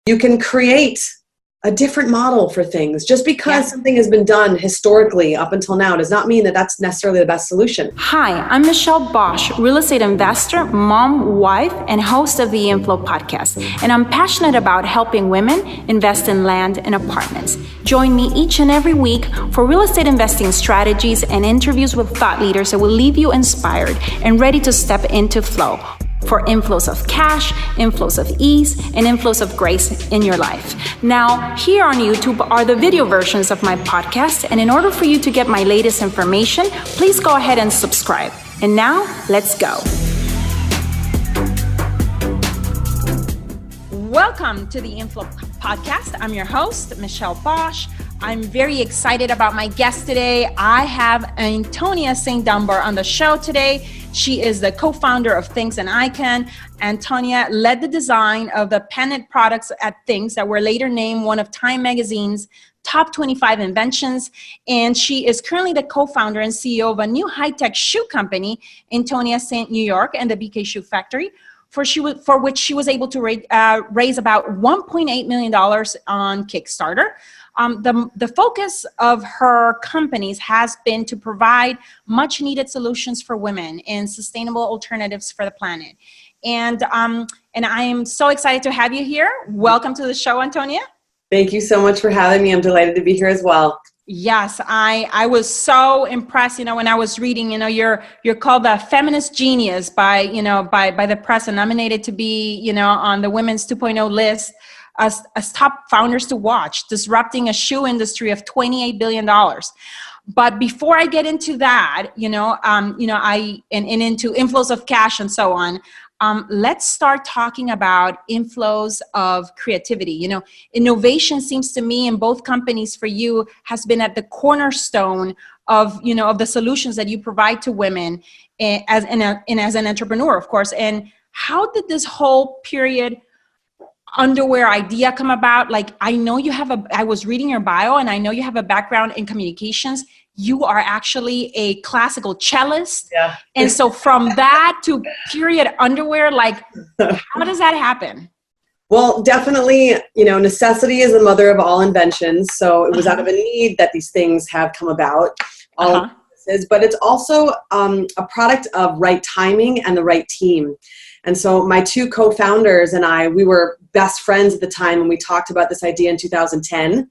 you can create a different model for things. Just because something has been done historically up until now does not mean that that's necessarily the best solution. Hi, I'm Michelle Bosch, real estate investor, mom, wife, and host of the InFLOW podcast. And I'm passionate about helping women invest in land and apartments. Join me each and every week for real estate investing strategies and interviews with thought leaders that will leave you inspired and ready to step into flow for inflows of cash, inflows of ease, and inflows of grace in your life. Now, here on YouTube are the video versions of my podcast, and in order for you to get my latest information, please go ahead and subscribe. And now, let's go. Welcome to the InFLOW podcast. I'm your host, Michelle Bosch. I'm very excited about my guest today. I have Antonia Saint Dunbar on the show today. She is the co-founder of THINX and ICANN. Antonia led the design of the pennant products at THINX that were later named one of Time Magazine's top 25 inventions. And she is currently the co-founder and CEO of a new high-tech shoe company, Antonia Saint New York and the BK Shoe Factory, for which she was able to raise about $1.8 million on Kickstarter. The focus of her companies has been to provide much needed solutions for women and sustainable alternatives for the planet. And I am so excited to have you here. Welcome to the show, Antonia. Thank you so much for having me. I'm delighted to be here as well. Yes, I was so impressed, when I was reading, you're called the feminist genius by the press and nominated to be, on the Women's 2.0 list as top founders to watch, disrupting a shoe industry of $28 billion. But before I get into that, into inflows of cash and so on, let's start talking about inflows of creativity. Innovation seems to me in both companies for you has been at the cornerstone of the solutions that you provide to women as an entrepreneur, of course. And how did this whole period underwear idea come about? Like, I know I was reading your bio and I know you have a background in communications. You are actually a classical cellist. Yeah. And so from that to period underwear, like, how does that happen? Well, definitely, necessity is the mother of all inventions. So it was out of a need that these things have come about. But it's also a product of right timing and the right team. And so my two co-founders and I, we were best friends at the time, and we talked about this idea in 2010.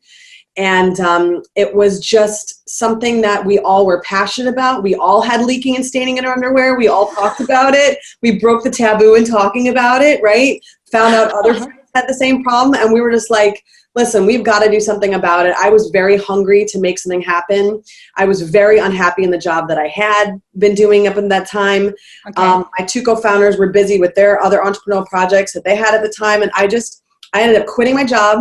And it was just something that we all were passionate about. We all had leaking and staining in our underwear. We all talked about it. We broke the taboo in talking about it, right? Found out other friends had the same problem. And we were just like, listen, we've got to do something about it. I was very hungry to make something happen. I was very unhappy in the job that I had been doing up in that time. Okay. My two co-founders were busy with their other entrepreneurial projects that they had at the time. And I ended up quitting my job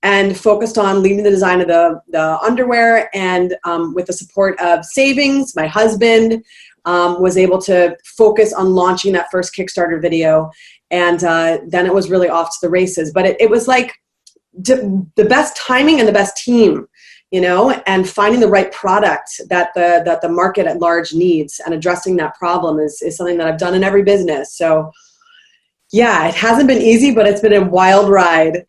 and focused on leading the design of the underwear. And with the support of savings, my husband was able to focus on launching that first Kickstarter video. And then it was really off to the races. But it was like the best timing and the best team, and finding the right product that the market at large needs and addressing that problem is something that I've done in every business. So yeah, it hasn't been easy, but it's been a wild ride.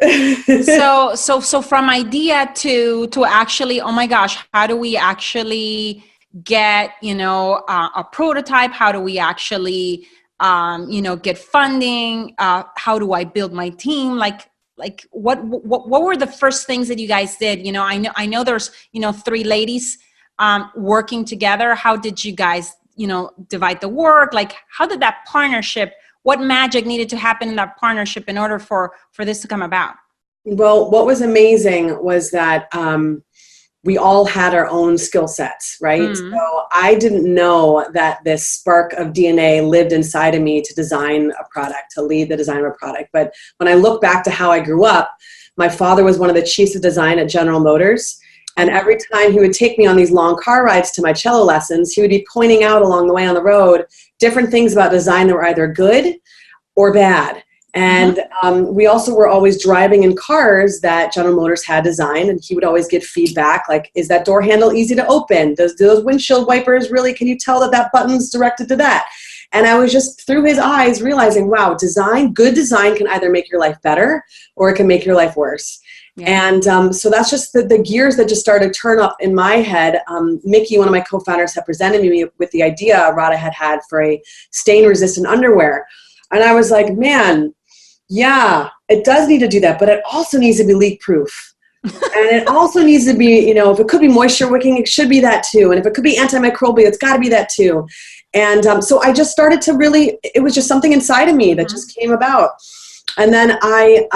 So from idea to actually, oh my gosh, how do we actually get, a prototype? How do we actually, get funding? How do I build my team? Like what were the first things that you guys did? I know there's, three ladies working together. How did you guys, divide the work? Like, how did that partnership, what magic needed to happen in that partnership in order for this to come about? Well, what was amazing was that we all had our own skill sets, right? Mm-hmm. So I didn't know that this spark of DNA lived inside of me to design a product, to lead the design of a product. But when I look back to how I grew up, my father was one of the chiefs of design at General Motors. And every time he would take me on these long car rides to my cello lessons, he would be pointing out along the way on the road different things about design that were either good or bad. And we also were always driving in cars that General Motors had designed, and he would always get feedback like, is that door handle easy to open? Do those windshield wipers really, can you tell that button's directed to that? And I was just through his eyes realizing, wow, good design can either make your life better or it can make your life worse. Yeah. And so that's just the gears that just started to turn up in my head. Miki, one of my co-founders, had presented me with the idea Radha had for a stain-resistant underwear. And I was like, man, yeah, it does need to do that, but it also needs to be leak-proof. And it also needs to be, if it could be moisture wicking, it should be that too. And if it could be antimicrobial, it's got to be that too. And so I just started to it was just something inside of me that just came about. And then I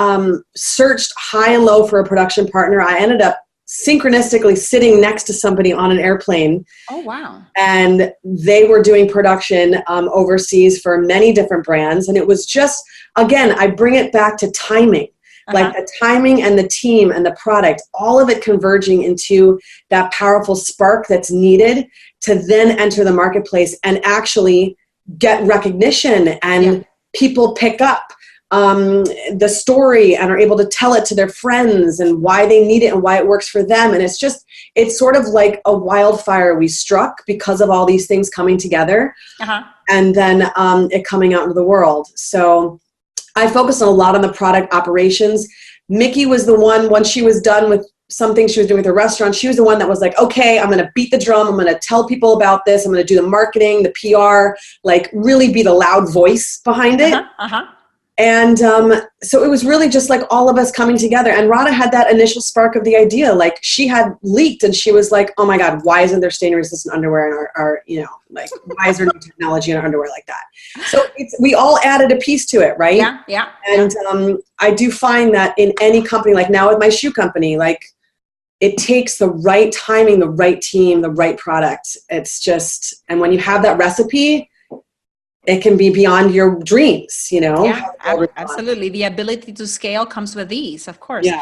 searched high and low for a production partner. I ended up synchronistically sitting next to somebody on an airplane. Oh, wow. And they were doing production overseas for many different brands. And it was just, again, I bring it back to timing. Like the timing and the team and the product, all of it converging into that powerful spark that's needed to then enter the marketplace and actually get recognition and people pick up the story and are able to tell it to their friends and why they need it and why it works for them. And it's sort of like a wildfire we struck because of all these things coming together and then it coming out into the world. So I focused a lot on the product operations. Miki was the one, once she was done with something she was doing with her restaurant, she was the one that was like, okay, I'm going to beat the drum. I'm going to tell people about this. I'm going to do the marketing, the PR, like really be the loud voice behind it. And so it was really just like all of us coming together. And Radha had that initial spark of the idea. Like she had leaked and she was like, oh my God, why isn't there stain resistant underwear in our like why is there new technology in our underwear like that? So we all added a piece to it, right? Yeah. And I do find that in any company, like now with my shoe company, like it takes the right timing, the right team, the right product. It's just, and when you have that recipe, it can be beyond your dreams, Yeah, absolutely. The ability to scale comes with ease, of course. Yeah.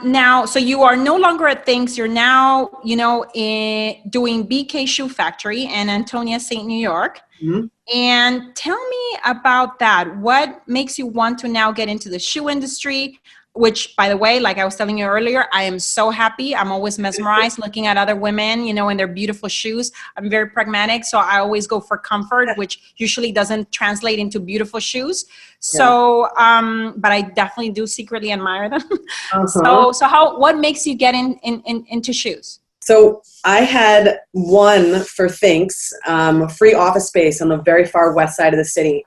Now, so you are no longer at THINX. You're now, doing BK Shoe Factory in Antonia Saint New York. Mm-hmm. And tell me about that. What makes you want to now get into the shoe industry? Which, by the way, like I was telling you earlier, I am so happy. I'm always mesmerized looking at other women, in their beautiful shoes. I'm very pragmatic, so I always go for comfort, which usually doesn't translate into beautiful shoes. So, but I definitely do secretly admire them. So what makes you get into shoes? So I had won for THINX, free office space on the very far west side of the city.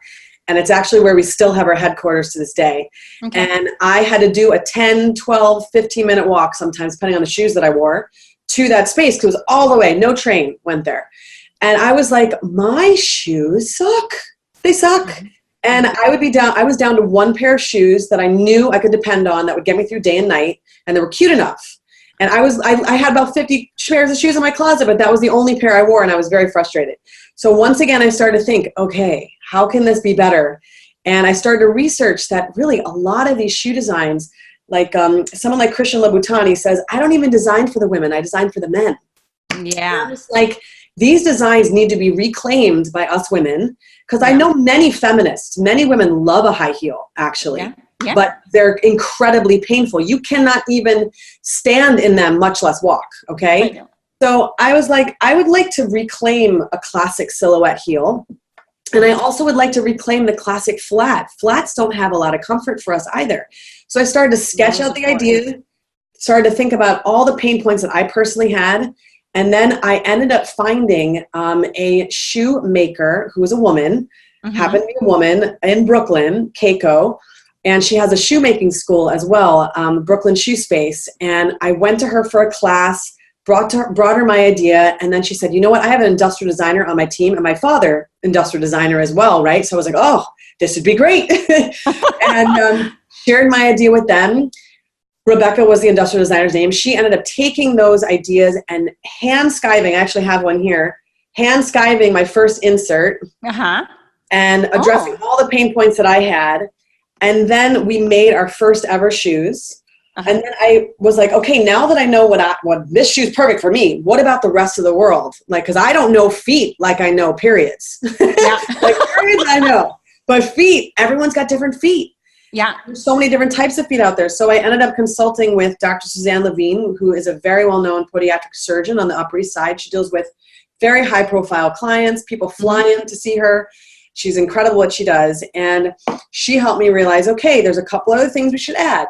And it's actually where we still have our headquarters to this day. Okay. And I had to do a 10, 12, 15-minute walk sometimes, depending on the shoes that I wore, to that space because it was all the way. No train went there. And I was like, my shoes suck. They suck. Mm-hmm. And I was down to one pair of shoes that I knew I could depend on that would get me through day and night. And they were cute enough. And I had about 50 pairs of shoes in my closet, but that was the only pair I wore, and I was very frustrated. So once again, I started to think, okay, how can this be better? And I started to research that really a lot of these shoe designs, like someone like Christian Louboutin says, I don't even design for the women, I design for the men. Yeah. It's like these designs need to be reclaimed by us women, because I know many feminists, many women love a high heel, actually. Yeah. Yeah. But they're incredibly painful. You cannot even stand in them, much less walk, okay? So I was like, I would like to reclaim a classic silhouette heel. And I also would like to reclaim the classic flat. Flats don't have a lot of comfort for us either. So I started to sketch out the idea, started to think about all the pain points that I personally had. And then I ended up finding a shoemaker who was a woman, happened to be a woman in Brooklyn, Keiko. And she has a shoemaking school as well, Brooklyn Shoe Space. And I went to her for a class, brought her my idea. And then she said, you know what? I have an industrial designer on my team and my father, industrial designer as well, right? So I was like, oh, this would be great. And shared my idea with them. Rebecca was the industrial designer's name. She ended up taking those ideas and hand skiving, I actually have one here, hand skiving my first insert and addressing all the pain points that I had. And then we made our first ever shoes. And then I was like, okay, now that I know what this shoe's perfect for me, what about the rest of the world? Like, because I don't know feet like I know periods. Like periods I know. But feet, everyone's got different feet. Yeah. There's so many different types of feet out there. So I ended up consulting with Dr. Suzanne Levine, who is a very well-known podiatric surgeon on the Upper East Side. She deals with very high-profile clients. People fly in to see her. She's incredible what she does. And she helped me realize, okay, there's a couple other things we should add.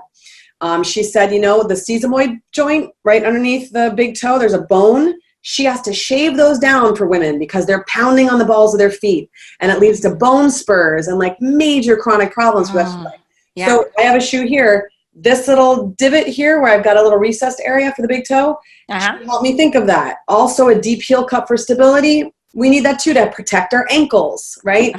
She said, the sesamoid joint right underneath the big toe, there's a bone. She has to shave those down for women because they're pounding on the balls of their feet, and it leads to bone spurs and like major chronic problems for us. Yeah. So I have a shoe here, this little divot here where I've got a little recessed area for the big toe. Help me think of that. Also a deep heel cup for stability. We need that too to protect our ankles, right?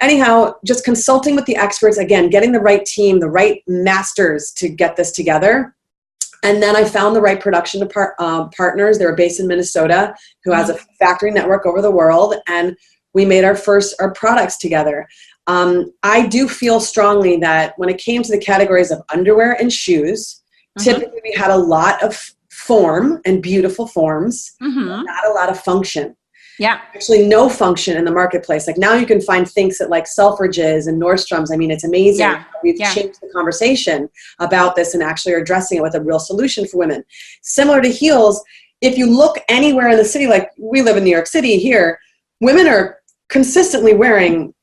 Anyhow, just consulting with the experts, again, getting the right team, the right masters to get this together. And then I found the right production partners. They were based in Minnesota, who has a factory network over the world. And we made our products together. I do feel strongly that when it came to the categories of underwear and shoes, typically we had a lot of form and beautiful forms, not a lot of function. Yeah. Actually no function in the marketplace. Like now you can find THINX at like Selfridges and Nordstrom's. I mean, it's amazing. Yeah. We've changed the conversation about this and actually are addressing it with a real solution for women. Similar to heels, if you look anywhere in the city, like we live in New York City here, women are consistently wearing,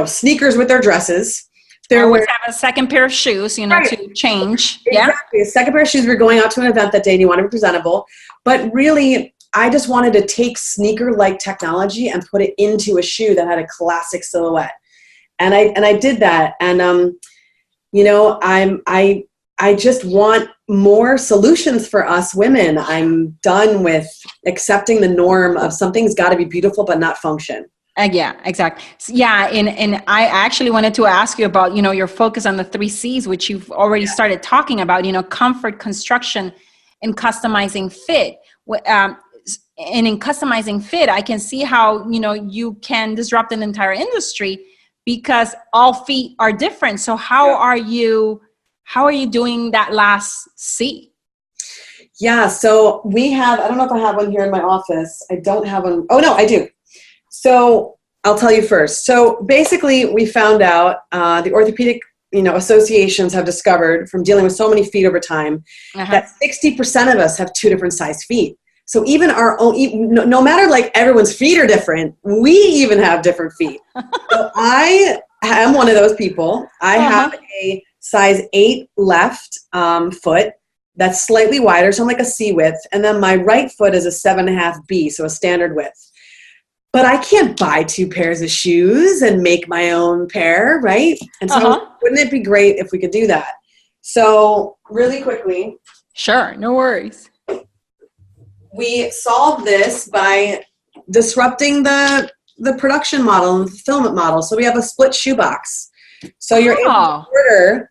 sneakers with their dresses. They're always have a second pair of shoes, to change. Exactly. A second pair of shoes. We're going out to an event that day and you want to be presentable. But really, I just wanted to take sneaker-like technology and put it into a shoe that had a classic silhouette. And I did that. And, I just want more solutions for us women. I'm done with accepting the norm of something's got to be beautiful but not function. Yeah, exactly. Yeah, and I actually wanted to ask you about, your focus on the 3 C's, which you've already started talking about, comfort, construction, and customizing fit. And in customizing fit, I can see how, you can disrupt an entire industry because all feet are different. So how are you doing that last C? Yeah, so we have, I don't know if I have one here in my office. I don't have one. Oh, no, I do. So I'll tell you first. So basically we found out the orthopedic associations have discovered from dealing with so many feet over time that 60% of us have 2 different size feet. So even our own, no matter like everyone's feet are different, we even have different feet. So I am one of those people. I have a size 8 left foot that's slightly wider, so I'm like a C width. And then my right foot is a 7.5 B, so a standard width. But I can't buy 2 pairs of shoes and make my own pair, right? And so wouldn't it be great if we could do that? So really quickly. Sure, no worries. We solved this by disrupting the production model and the fulfillment model. So we have a split shoebox. So you're able to order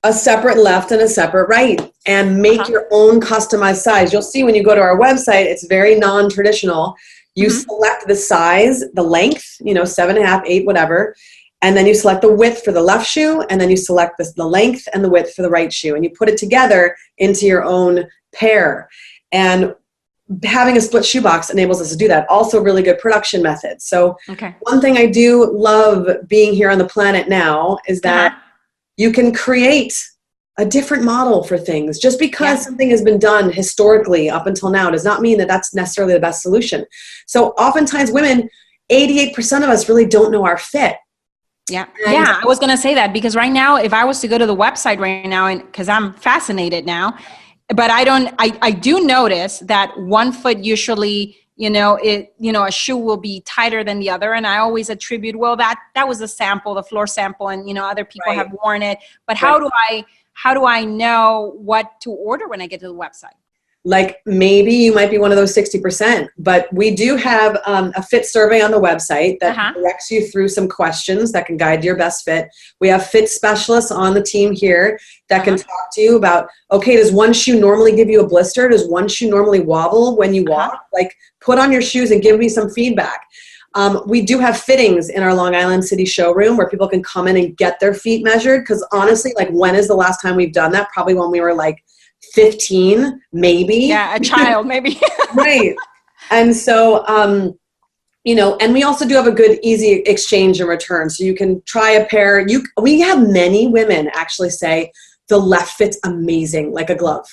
a separate left and a separate right and make your own customized size. You'll see when you go to our website, it's very non-traditional. You select the size, the length, 7.5, 8, whatever. And then you select the width for the left shoe. And then you select the length and the width for the right shoe. And you put it together into your own pair. And having a split shoebox enables us to do that. Also really good production methods. So one thing I do love being here on the planet now is that you can create a different model for things. Just because something has been done historically up until now does not mean that that's necessarily the best solution. So oftentimes women, 88% of us really don't know our fit. Yeah. I was going to say that because right now, if I was to go to the website right now, and because I'm fascinated now, but I do notice that one foot usually, a shoe will be tighter than the other. And I always attribute, well, that was a sample, the floor sample, and, other people have worn it. But how do I know what to order when I get to the website? Like maybe you might be one of those 60%, but we do have a fit survey on the website that directs you through some questions that can guide your best fit. We have fit specialists on the team here that can talk to you about, okay, does one shoe normally give you a blister? Does one shoe normally wobble when you walk? Like put on your shoes and give me some feedback. We do have fittings in our Long Island City showroom where people can come in and get their feet measured. Because honestly, like when is the last time we've done that? Probably when we were like 15, maybe. Yeah, a child, maybe. Right. And so, and we also do have a good, easy exchange and return. So you can try a pair. We have many women actually say the left fit's amazing, like a glove,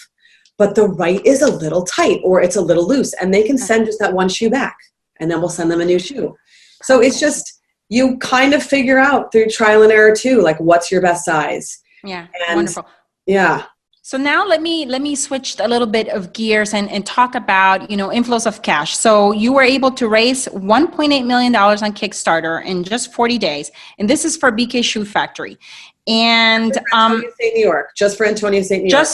but the right is a little tight or it's a little loose, and they can send just that one shoe back, and then we'll send them a new shoe. So it's just, you kind of figure out through trial and error too, like what's your best size. Yeah. And wonderful. Yeah. So now let me switch a little bit of gears and talk about, inflows of cash. So you were able to raise $1.8 million on Kickstarter in just 40 days. And this is for BK Shoe Factory. And Antonia Saint New York, just for Antonia Saint New York.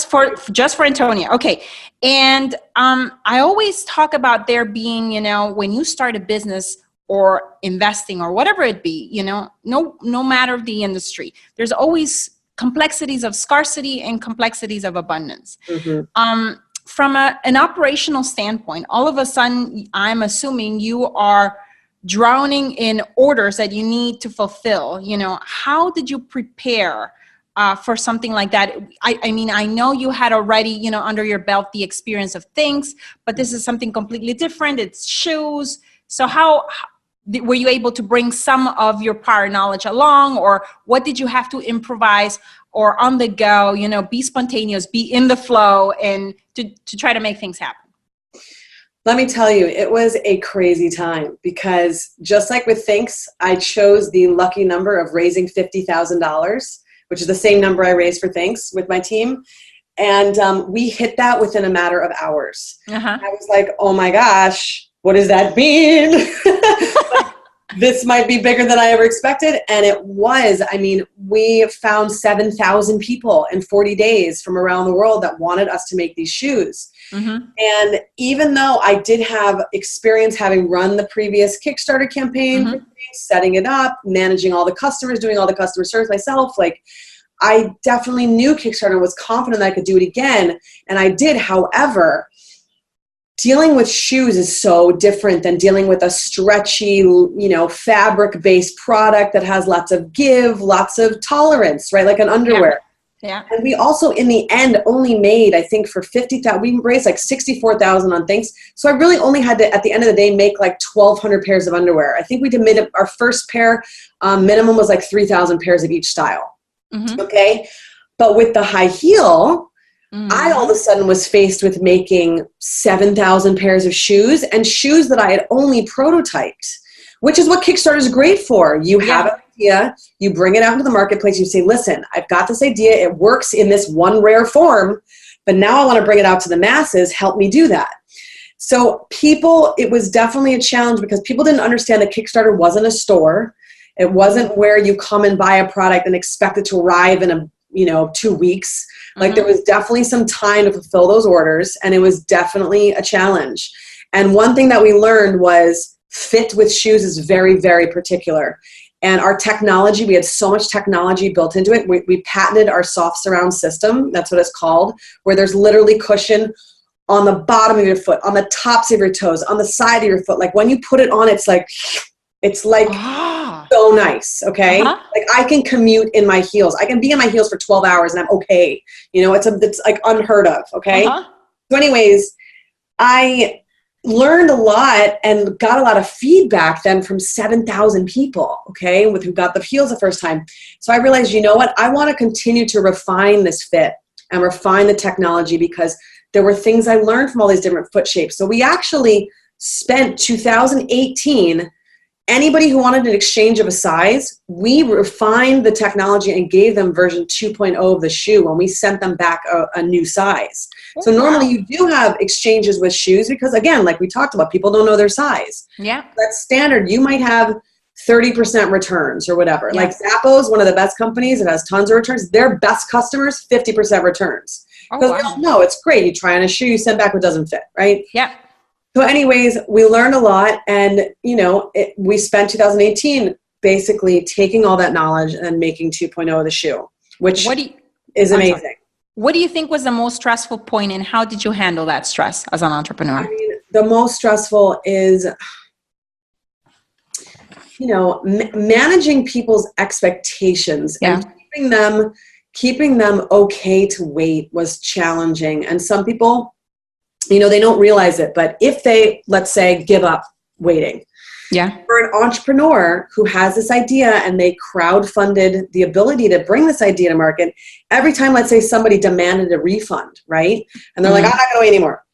Just for Antonia. Okay. And I always talk about there being, when you start a business or investing or whatever it be, no matter the industry, there's always complexities of scarcity and complexities of abundance. Mm-hmm. From an operational standpoint, all of a sudden, I'm assuming you are drowning in orders that you need to fulfill. How did you prepare for something like that? I mean, I know you had already, under your belt the experience of THINX, but this is something completely different. It's shoes. So how were you able to bring some of your prior knowledge along, or what did you have to improvise or on the go, be spontaneous, be in the flow, and to try to make things happen? Let me tell you, it was a crazy time because just like with THINX, I chose the lucky number of raising $50,000, which is the same number I raised for THINX with my team. And we hit that within a matter of hours. Uh-huh. I was like, oh my gosh, what does that mean? This might be bigger than I ever expected. And it was. I mean, we found 7,000 people in 40 days from around the world that wanted us to make these shoes. Mm-hmm. And even though I did have experience having run the previous Kickstarter campaign, Mm-hmm. setting it up, managing all the customers, doing all the customer service myself, I definitely knew Kickstarter, was confident that I could do it again. And I did. However, dealing with shoes is so different than dealing with a stretchy, fabric-based product that has lots of give, lots of tolerance, right? Like an underwear. Yeah. And we also, in the end, only made, I think, for $50,000. We raised like $64,000 on THINX. So I really only had to, at the end of the day, make like 1,200 pairs of underwear. I think we did our first pair, minimum was like 3,000 pairs of each style. Mm-hmm. Okay. But with the high heel, Mm-hmm. I all of a sudden was faced with making 7,000 pairs of shoes, and shoes that I had only prototyped, which is what Kickstarter is great for. You have an idea, you bring it out into the marketplace, you say, listen, I've got this idea, it works in this one rare form, but now I want to bring it out to the masses, help me do that. So it was definitely a challenge because people didn't understand that Kickstarter wasn't a store. It wasn't where you come and buy a product and expect it to arrive in 2 weeks. Mm-hmm. There was definitely some time to fulfill those orders, and it was definitely a challenge. And one thing that we learned was fit with shoes is very, very particular. And our technology, we had so much technology built into it. We patented our soft surround system. That's what it's called, where there's literally cushion on the bottom of your foot, on the tops of your toes, on the side of your foot. Like when you put it on, it's like so nice. Okay. Uh-huh. Like I can commute in my heels. I can be in my heels for 12 hours and I'm okay. It's like unheard of. Okay. Uh-huh. So anyways, I learned a lot and got a lot of feedback then from 7,000 people. Okay. Who got the heels the first time. So I realized, you know what? I want to continue to refine this fit and refine the technology because there were things I learned from all these different foot shapes. So we actually spent 2018, anybody who wanted an exchange of a size, we refined the technology and gave them version 2.0 of the shoe when we sent them back a new size. So normally you do have exchanges with shoes because, again, like we talked about, people don't know their size. Yeah. That's standard. You might have 30% returns or whatever. Yeah. Like Zappos, one of the best companies, it has tons of returns. Their best customers, 50% returns. Because we all know it's great. You try on a shoe, you send back what doesn't fit, right? Yeah. So anyways, we learned a lot, and, we spent 2018 basically taking all that knowledge and making 2.0 of the shoe, which is amazing. Sorry. What do you think was the most stressful point, and how did you handle that stress as an entrepreneur? I mean, the most stressful is, managing people's expectations and keeping them okay to wait was challenging. And some people, they don't realize it, but if they, let's say, give up waiting. Yeah. For an entrepreneur who has this idea and they crowdfunded the ability to bring this idea to market, every time, let's say, somebody demanded a refund, right? And they're like, I'm not going to wait anymore.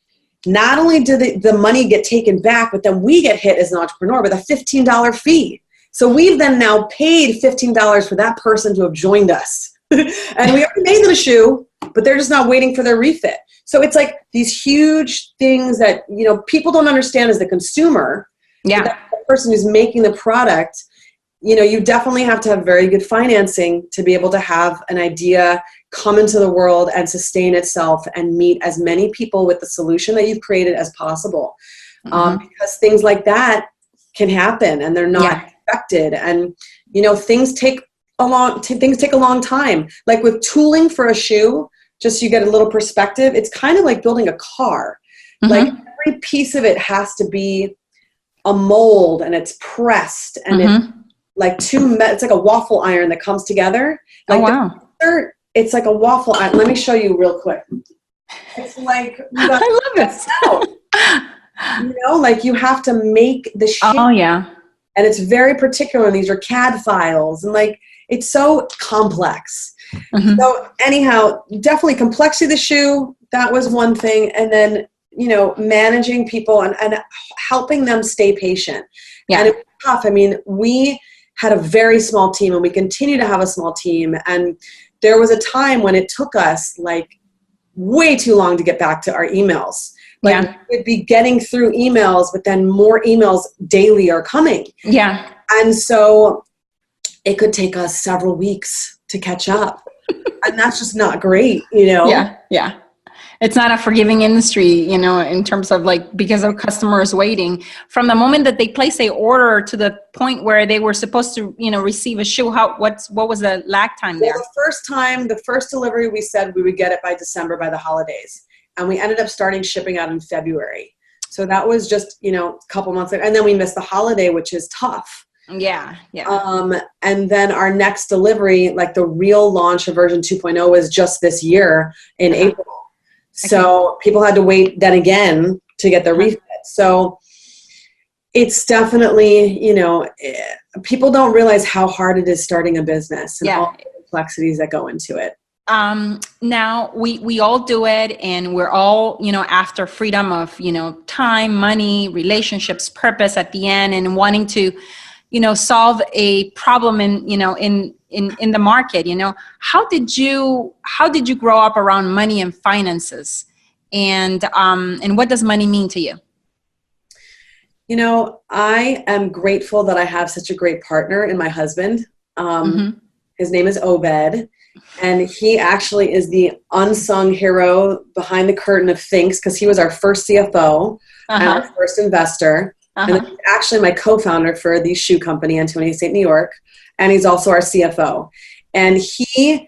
Not only did the money get taken back, but then we get hit as an entrepreneur with a $15 fee. So we've then now paid $15 for that person to have joined us. And we already made them a shoe, but they're just not waiting for their refit. So it's like these huge things that, you know, people don't understand as the consumer. Yeah. The person who's making the product, you know, you definitely have to have very good financing to be able to have an idea come into the world and sustain itself and meet as many people with the solution that you've created as possible. Because things like that can happen and they're not expected. And, you know, things take a long time. Like with tooling for a shoe, just so you get a little perspective, it's kind of like building a car. Like every piece of it has to be a mold and it's pressed and it's like it's like a waffle iron that comes together. Like it's like a waffle iron. Let me show you real quick. It's like, I love it. You know, like you have to make the shape. Oh yeah. And it's very particular. And these are CAD files and like, it's so complex. So anyhow, definitely complexity of the shoe. That was one thing. And then, you know, managing people and helping them stay patient. Yeah. And it was tough. I mean, we had a very small team and we continue to have a small team. And there was a time when it took us like way too long to get back to our emails. Like we'd be getting through emails, but then more emails daily are coming. Yeah. And so it could take us several weeks to catch up. And that's just not great, you know? Yeah. Yeah. It's not a forgiving industry, you know, in terms of like, because of customers waiting from the moment that they place a order to the point where they were supposed to, you know, receive a shoe. What was the lag time there? Well, the first delivery, we said we would get it by December, by the holidays. And we ended up starting shipping out in February. So that was just, you know, a couple months later. And then we missed the holiday, which is tough. Yeah. Yeah. And then our next delivery, like the real launch of version 2.0 was just this year in April. So people had to wait then again to get their refit. So it's definitely, you know, people don't realize how hard it is starting a business and all the complexities that go into it. Now we all do it and we're all, you know, after freedom of, you know, time, money, relationships, purpose at the end and wanting to, you know, solve a problem in, you know, in the market, you know, how did you grow up around money and finances and what does money mean to you? You know, I am grateful that I have such a great partner in my husband. His name is Obed. And he actually is the unsung hero behind the curtain of THINX because he was our first CFO and our first investor. And he's actually my co-founder for the shoe company, Antonia Saint New York. And he's also our CFO. And he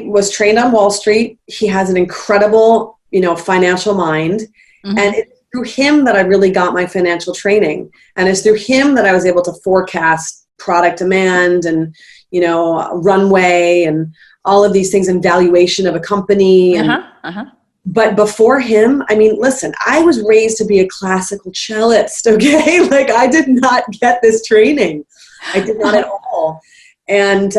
was trained on Wall Street. He has an incredible, you know, financial mind. And it's through him that I really got my financial training. And it's through him that I was able to forecast product demand and, you know, runway and all of these things and valuation of a company. But before him, I mean, listen, I was raised to be a classical cellist, okay? Like I did not get this training. I did not at all. And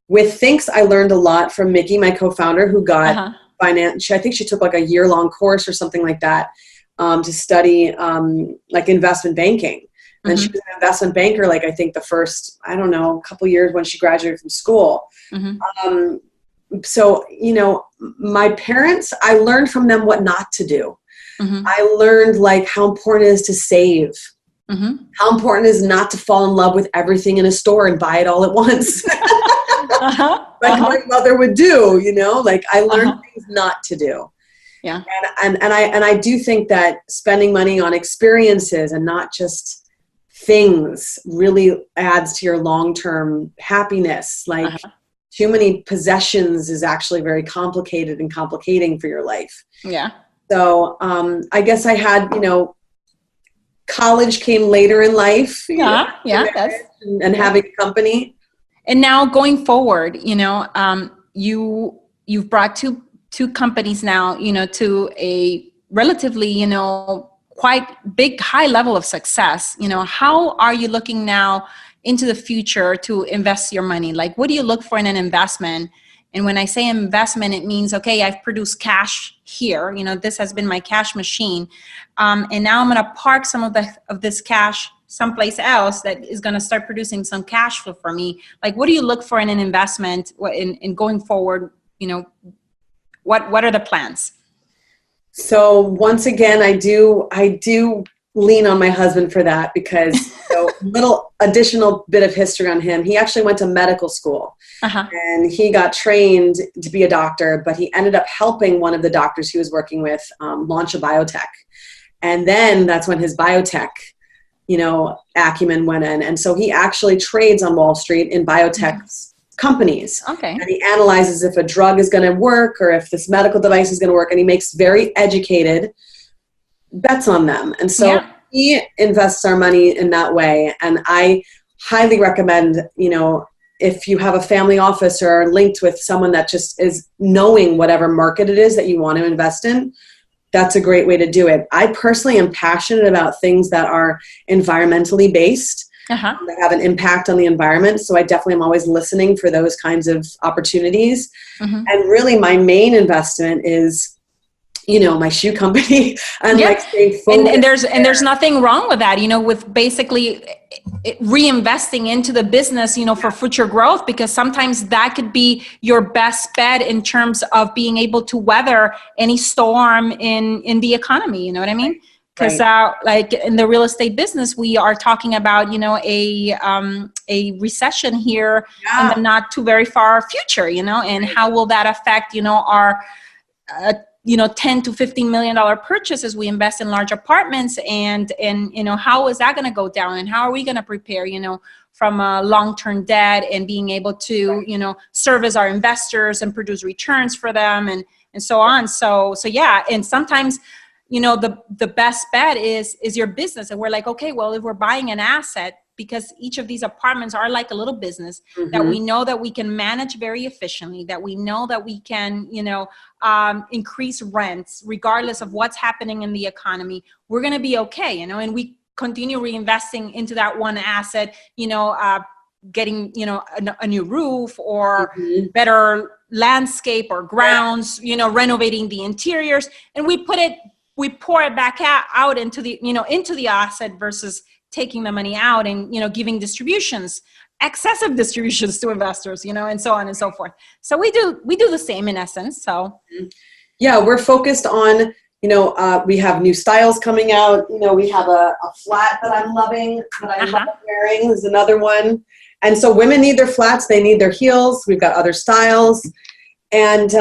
with THINX, I learned a lot from Miki, my co-founder, who got finance. I think she took like a year-long course or something like that to study like investment banking. And she was an investment banker, like I think the first, I don't know, couple years when she graduated from school. So, you know, my parents, I learned from them what not to do. I learned like how important it is to save. How important it is not to fall in love with everything in a store and buy it all at once. Like my mother would do, you know, like I learned things not to do. Yeah. And I do think that spending money on experiences and not just things really adds to your long-term happiness. Like too many possessions is actually very complicated and complicating for your life. Yeah. So I guess I had, you know, college came later in life. And having a company. And now going forward, you know, you've brought two companies now, you know, to a relatively, you know, quite big, high level of success. You know, how are you looking now into the future to invest your money? Like, what do you look for in an investment? And when I say investment, it means, okay, I've produced cash here. You know, this has been my cash machine. And now I'm going to park some of this cash someplace else that is going to start producing some cash flow for me? Like, what do you look for in an investment in going forward? You know, what are the plans? So once again, I do lean on my husband for that, because little additional bit of history on him. He actually went to medical school and he got trained to be a doctor, but he ended up helping one of the doctors he was working with launch a biotech. And then that's when his biotech, acumen went in. And so he actually trades on Wall Street in biotech companies. Okay. And he analyzes if a drug is going to work or if this medical device is going to work. And he makes very educated bets on them. And so he invests our money in that way. And I highly recommend, if you have a family office or are linked with someone that just is knowing whatever market it is that you want to invest in, that's a great way to do it. I personally am passionate about things that are environmentally based, that have an impact on the environment. So I definitely am always listening for those kinds of opportunities. And really my main investment is, my shoe company and like staying focused. And there's nothing wrong with that, with basically reinvesting into the business, for future growth, because sometimes that could be your best bet in terms of being able to weather any storm in the economy. You know what I mean? Because like in the real estate business, we are talking about, a recession here in the not too very far future, and how will that affect, our, $10 to $15 million purchases. We invest in large apartments, and how is that going to go down, and how are we going to prepare, from a long-term debt and being able to, service our investors and produce returns for them and so on. So yeah. And sometimes, the best bet is your business. And we're like, okay, well, if we're buying an asset, because each of these apartments are like a little business that we know that we can manage very efficiently, that we know that we can, increase rents regardless of what's happening in the economy, we're going to be okay, and we continue reinvesting into that one asset, getting, a new roof or better landscape or grounds, renovating the interiors, and we pour it back out into the, into the asset versus taking the money out and, giving distributions, excessive distributions to investors, and so on and so forth. So we do the same in essence. So yeah, we're focused on, we have new styles coming out. We have a flat that I'm loving, that I love wearing. There's another one. And so women need their flats, they need their heels. We've got other styles. And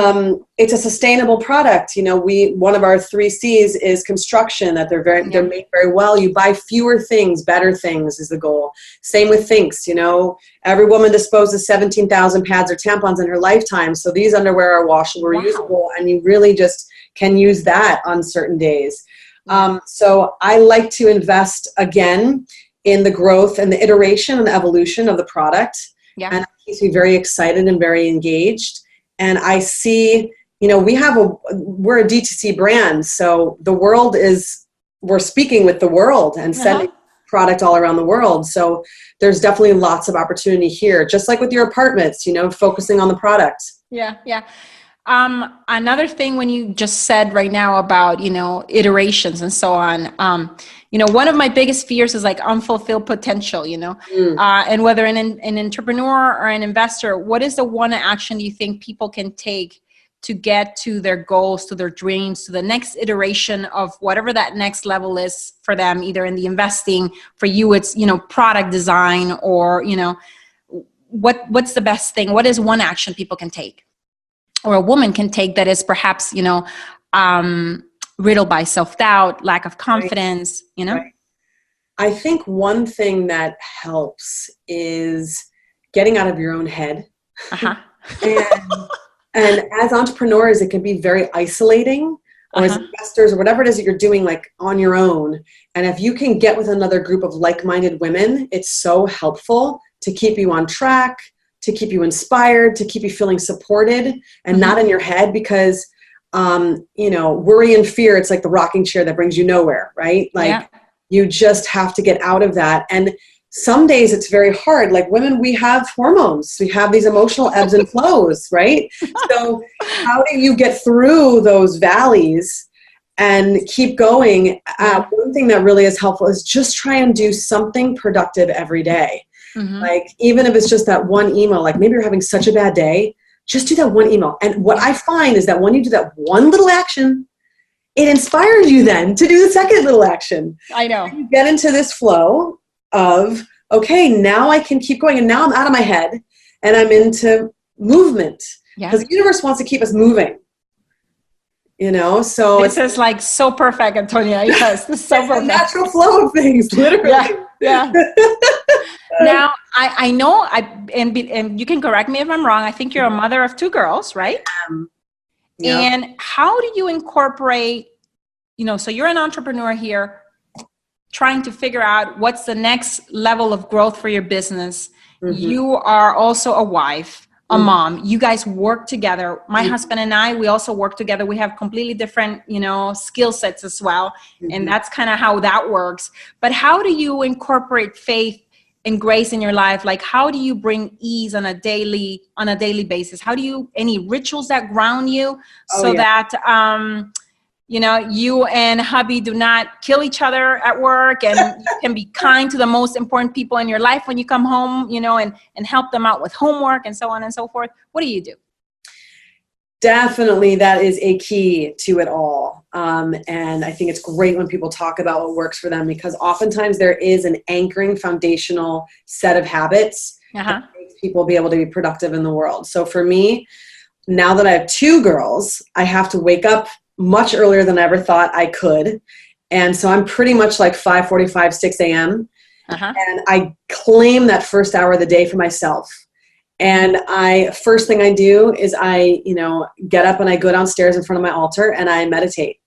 it's a sustainable product. One of our 3 C's is construction, that they're made very well. You buy fewer things, better things is the goal. Same with THINX. Every woman disposes 17,000 pads or tampons in her lifetime. So these underwear are washable, reusable, and you really just can use that on certain days. So I like to invest again in the growth and the iteration and the evolution of the product. And it keeps me very excited and very engaged. And I see, we're a D2C brand. So the world we're speaking with the world and sending product all around the world. So there's definitely lots of opportunity here, just like with your apartments, focusing on the product. Yeah. Another thing when you just said right now about, iterations and so on, one of my biggest fears is like unfulfilled potential, and whether an entrepreneur or an investor, what is the one action you think people can take to get to their goals, to their dreams, to the next iteration of whatever that next level is for them, either in the investing, for you, it's, product design, or, what's the best thing? What is one action people can take, or a woman can take, that is perhaps, riddled by self-doubt, lack of confidence, Right. I think one thing that helps is getting out of your own head. And as entrepreneurs, it can be very isolating, or as investors, or whatever it is that you're doing, like on your own. And if you can get with another group of like-minded women, it's so helpful to keep you on track, to keep you inspired, to keep you feeling supported and not in your head, because worry and fear, it's like the rocking chair that brings you nowhere, right? Like you just have to get out of that. And some days it's very hard. Like women, we have hormones. We have these emotional ebbs and flows, right? So how do you get through those valleys and keep going. One thing that really is helpful is just try and do something productive every day. Like, even if it's just that one email, like maybe you're having such a bad day, just do that one email. And what I find is that when you do that one little action, it inspires you then to do the second little action. I know. You get into this flow of, okay, now I can keep going. And now I'm out of my head and I'm into movement. Because the universe wants to keep us moving. You know, so this is like so perfect, Antonia. Yes, this is so perfect. The natural flow of things, literally. Yeah. Now, I know, and you can correct me if I'm wrong. I think you're a mother of 2 girls, right? And how do you incorporate, so you're an entrepreneur here, trying to figure out what's the next level of growth for your business. You are also a wife. A mom. You guys work together. My husband and I, we also work together. We have completely different, skill sets as well. And that's kind of how that works. But how do you incorporate faith and grace in your life? Like, how do you bring ease on a daily basis? How do you, any rituals that ground you that, you and hubby do not kill each other at work, and you can be kind to the most important people in your life when you come home, and help them out with homework and so on and so forth. What do you do? Definitely, that is a key to it all. And I think it's great when people talk about what works for them, because oftentimes there is an anchoring foundational set of habits that makes people be able to be productive in the world. So for me, now that I have 2 girls, I have to wake up much earlier than I ever thought I could. And so I'm pretty much like 5:45, 6 a.m. And I claim that first hour of the day for myself. And first thing I do is I get up and I go downstairs in front of my altar and I meditate.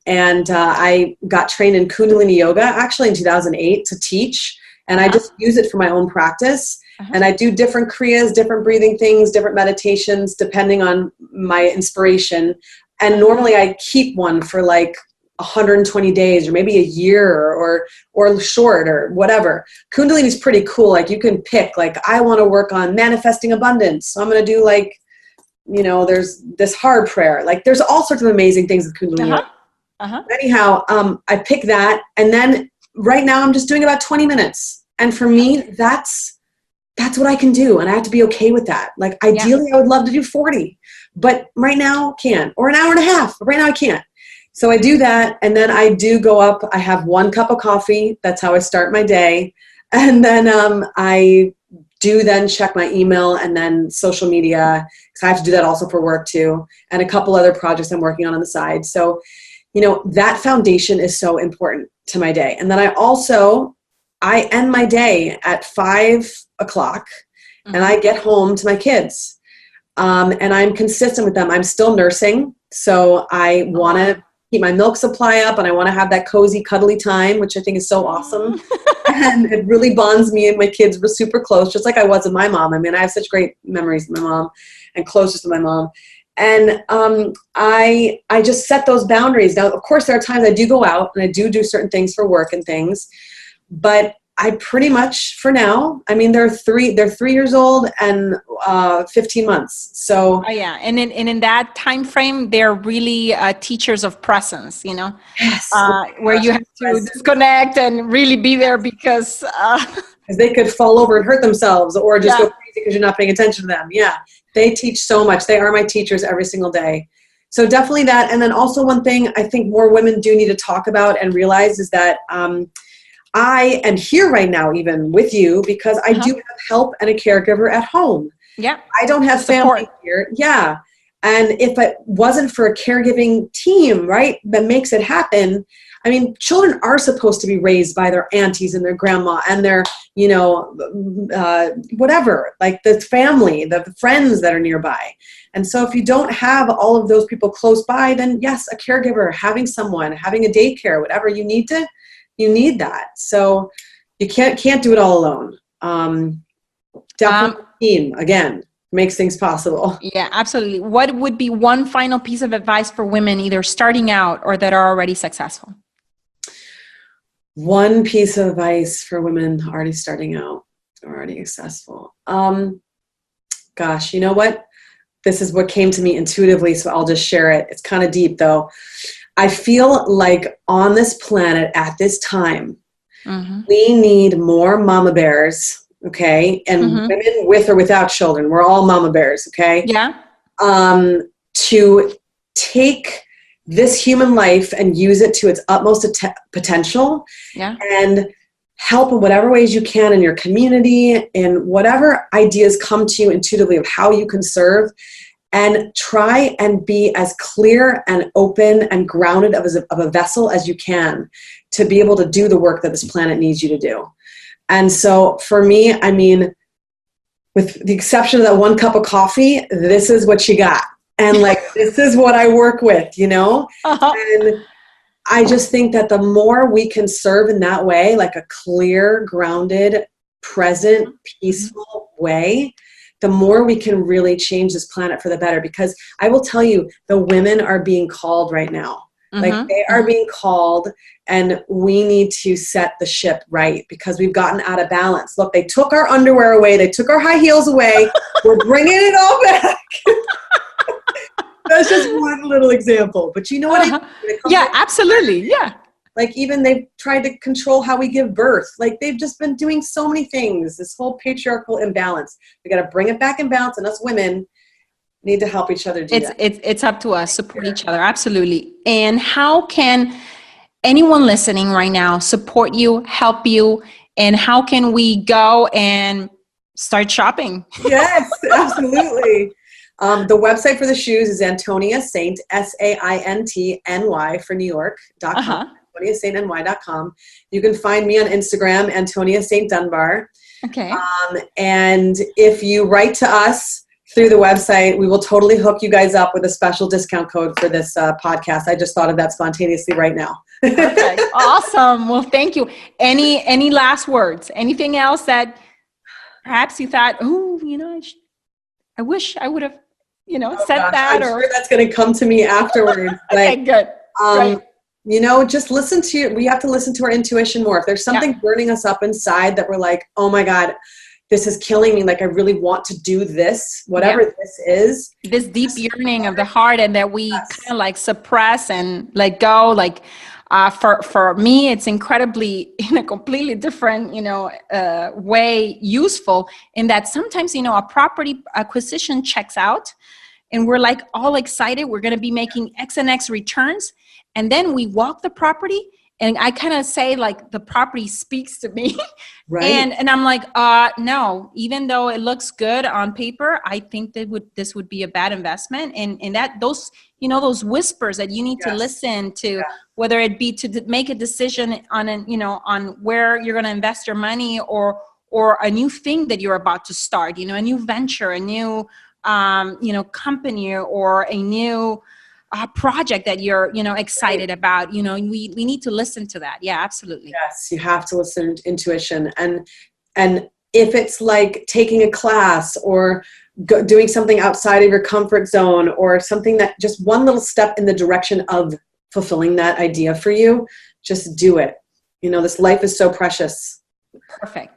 And I got trained in Kundalini Yoga actually in 2008 to teach. And I just use it for my own practice. And I do different kriyas, different breathing things, different meditations, depending on my inspiration. And normally I keep one for like 120 days or maybe a year or short or whatever. Kundalini is pretty cool. Like, you can pick, like, I want to work on manifesting abundance. So I'm going to do like, there's this hard prayer. Like, there's all sorts of amazing things with Kundalini. Anyhow, I pick that. And then right now I'm just doing about 20 minutes. And for me, that's what I can do. And I have to be okay with that. Like, ideally I would love to do 40, but right now can't, or an hour and a half, but right now I can't. So I do that. And then I do go up, I have 1 cup of coffee. That's how I start my day. And then I do then check my email and then social media, because I have to do that also for work too. And a couple other projects I'm working on the side. So, that foundation is so important to my day. And then I end my day at 5 o'clock and I get home to my kids. And I'm consistent with them. I'm still nursing. So I want to keep my milk supply up and I want to have that cozy, cuddly time, which I think is so awesome. And it really bonds me and my kids were super close, just like I was with my mom. I mean, I have such great memories with my mom and closest to my mom. And I just set those boundaries. Now, of course, there are times I do go out and I do certain things for work and things, but I pretty much, for now, I mean, they're 3 years old and 15 months. So and in that time frame, they're really teachers of presence, yes, where you have to disconnect and really be there, because they could fall over and hurt themselves or just go crazy because you're not paying attention to them. Yeah, they teach so much. They are my teachers every single day. So definitely that. And then also one thing I think more women do need to talk about and realize is that I am here right now, even with you, because I do have help and a caregiver at home. Yeah. I don't have family here. Yeah. And if it wasn't for a caregiving team, right, that makes it happen, I mean, children are supposed to be raised by their aunties and their grandma and their, whatever, like the family, the friends that are nearby. And so if you don't have all of those people close by, then yes, a caregiver, having someone, having a daycare, whatever you need that. So you can't do it all alone. Definitely team, again, makes things possible. Yeah, absolutely. What would be one final piece of advice for women either starting out or that are already successful? One piece of advice for women already starting out or already successful. Gosh, you know what? This is what came to me intuitively, so I'll just share it. It's kind of deep though. I feel like on this planet at this time, we need more mama bears, okay? And women with or without children, we're all mama bears, okay? Yeah. To take this human life and use it to its utmost potential, and help in whatever ways you can in your community, and whatever ideas come to you intuitively of how you can serve, and try and be as clear and open and grounded of a vessel as you can to be able to do the work that this planet needs you to do. And so for me, I mean, with the exception of that one cup of coffee, this is what you got. And like, this is what I work with, you know? And I just think that the more we can serve in that way, like a clear, grounded, present, peaceful way, the more we can really change this planet for the better. Because I will tell you, the women are being called right now. Like they are being called, and we need to set the ship right because we've gotten out of balance. Look, they took our underwear away. They took our high heels away. We're bringing it all back. That's just one little example. But you know what I mean? Yeah, absolutely. Yeah. Like even they've tried to control how we give birth. Like they've just been doing so many things. This whole patriarchal imbalance. We got to bring it back in balance, and us women need to help each other do that. It's up to us, support each other. Absolutely. And how can anyone listening right now support you, help you, and how can we go and start shopping? Yes, absolutely. The website for the shoes is Antonia Saint, SAINTNY for New York.com. AntoniaSaintNY.com. You can find me on Instagram, Antonia Saint Dunbar. Okay. And if you write to us through the website, we will totally hook you guys up with a special discount code for this podcast. I just thought of that spontaneously right now. Perfect. Awesome. Well, thank you. Any last words? Anything else that perhaps you thought, oh, you know, I wish I would have, said that. I'm sure that's going to come to me afterwards. Okay, good. Right. Just we have to listen to our intuition more. If there's something burning us up inside that we're like, oh my God, this is killing me. Like I really want to do this, whatever this is. This deep yearning of the heart, and that we kind of like suppress and let go. Like for me, it's incredibly in a completely different, way useful in that sometimes, a property acquisition checks out and we're like all excited. We're going to be making X and X returns. And then we walk the property, and I kind of say like the property speaks to me. Right. And I'm like, no, even though it looks good on paper, I think that this would be a bad investment. And that those whispers that you need to listen to, whether it be to make a decision on on where you're going to invest your money, or a new thing that you're about to start, a new venture, a new company, or a new project that you're, excited about, we need to listen to that. Yeah, absolutely. Yes, you have to listen to intuition. And if it's like taking a class or doing something outside of your comfort zone, or something that just one little step in the direction of fulfilling that idea for you, just do it. This life is so precious. Perfect.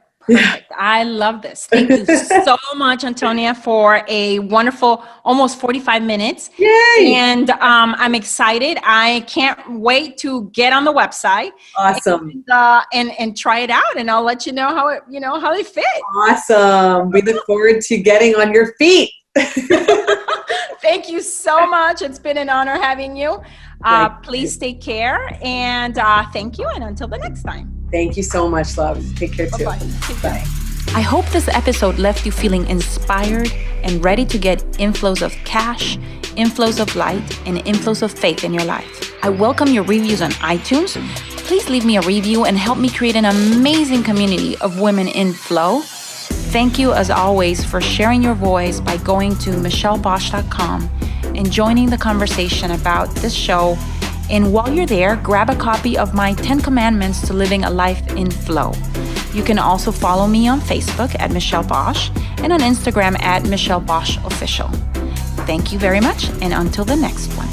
I love this. Thank you so much, Antonia, for a wonderful almost 45 minutes. Yay! And I'm excited. I can't wait to get on the website. Awesome. And try it out, and I'll let you know how it, how they fit. Awesome. We look forward to getting on your feet. Thank you so much. It's been an honor having you. Please take care, and thank you. And until the next time. Thank you so much, love. Take care too. Bye-bye. Bye. I hope this episode left you feeling inspired and ready to get inflows of cash, inflows of light, and inflows of faith in your life. I welcome your reviews on iTunes. Please leave me a review and help me create an amazing community of women in flow. Thank you, as always, for sharing your voice by going to michellebosch.com and joining the conversation about this show. And while you're there, grab a copy of my 10 Commandments to Living a Life in Flow. You can also follow me on Facebook at Michelle Bosch and on Instagram at Michelle Bosch Official. Thank you very much, and until the next one.